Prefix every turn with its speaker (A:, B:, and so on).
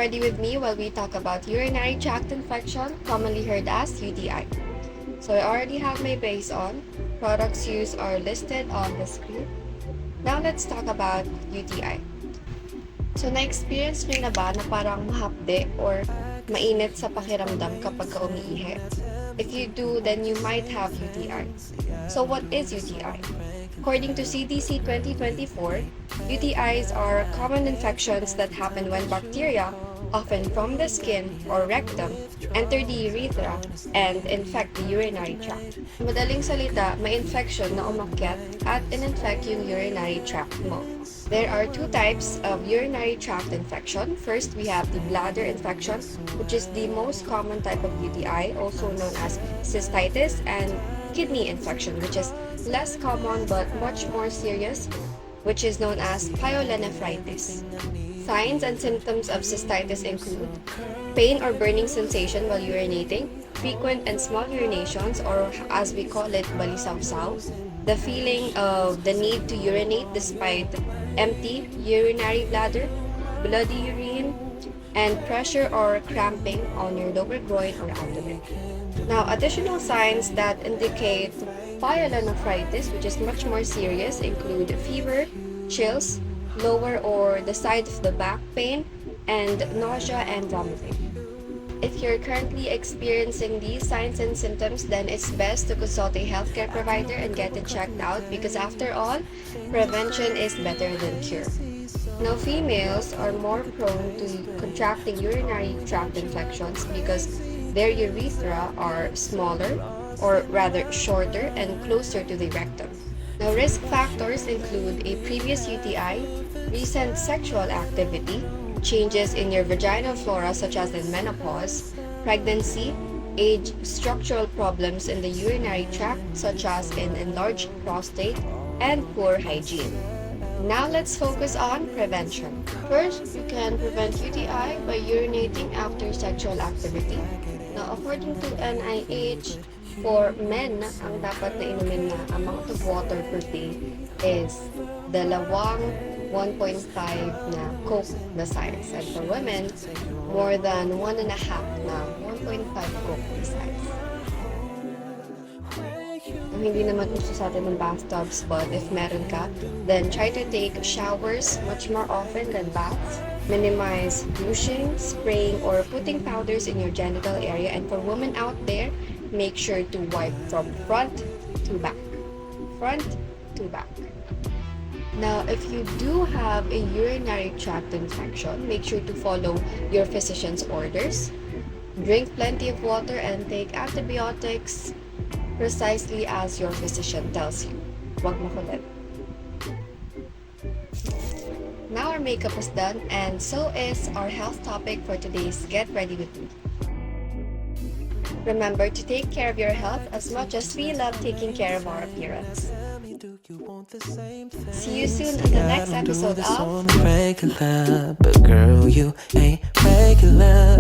A: ready with me while we talk about urinary tract infection, commonly heard as UTI. So I already have my base on. Products used are listed on the screen. Now let's talk about UTI. So na-experience nyo na ba na parang mahapde or mainit sa pakiramdam kapag ka umiihi? If you do, then you might have UTI. So what is UTI? According to CDC 2024, UTIs are common infections that happen when bacteria, often from the skin or rectum, enter the urethra and infect the urinary tract. Madaling salita, may infection na umakyat at in-infect yung urinary tract mo. There are two types of urinary tract infection. First, we have the bladder infection, which is the most common type of UTI, also known as cystitis, and kidney infection, which is less common but much more serious, which is known as pyelonephritis. Signs and symptoms of cystitis include pain or burning sensation while urinating, frequent and small urinations, or as we call it, balisawsaw, the feeling of the need to urinate despite empty urinary bladder, bloody urine, and pressure or cramping on your lower groin or abdomen. Now, additional signs that indicate pyelonephritis, which is much more serious, include fever, chills, lower or the side of the back pain, and nausea and vomiting. If you're currently experiencing these signs and symptoms, then it's best to consult a healthcare provider and get it checked out because after all, prevention is better than cure. Now, females are more prone to contracting urinary tract infections because their urethra are smaller, or rather shorter and closer to the rectum. Now, risk factors include a previous UTI, recent sexual activity, changes in your vaginal flora such as in menopause, pregnancy, age, structural problems in the urinary tract such as in enlarged prostate, and poor hygiene. Now let's focus on prevention. First, you can prevent UTI by urinating after sexual activity. Now, according to NIH, for men, ang dapat na inumin na amount of water per day is dalawang 1.5 na Coke na size. And for women, more than 1.5 na 1.5 Coke na size. Hindi naman uso sa atin ng bathtubs, but if meron ka, then try to take showers much more often than baths. Minimize douching, spraying, or putting powders in your genital area. And for women out there, make sure to wipe from front to back. Front to back. Now, if you do have a urinary tract infection, make sure to follow your physician's orders. Drink plenty of water and take antibiotics precisely as your physician tells you. Huwag makulit. Now our makeup is done and so is our health topic for today's Get Ready With Me. Remember to take care of your health as much as we love taking care of our appearance. See you soon on the next episode of
B: Regular, but girl, you ain't regular.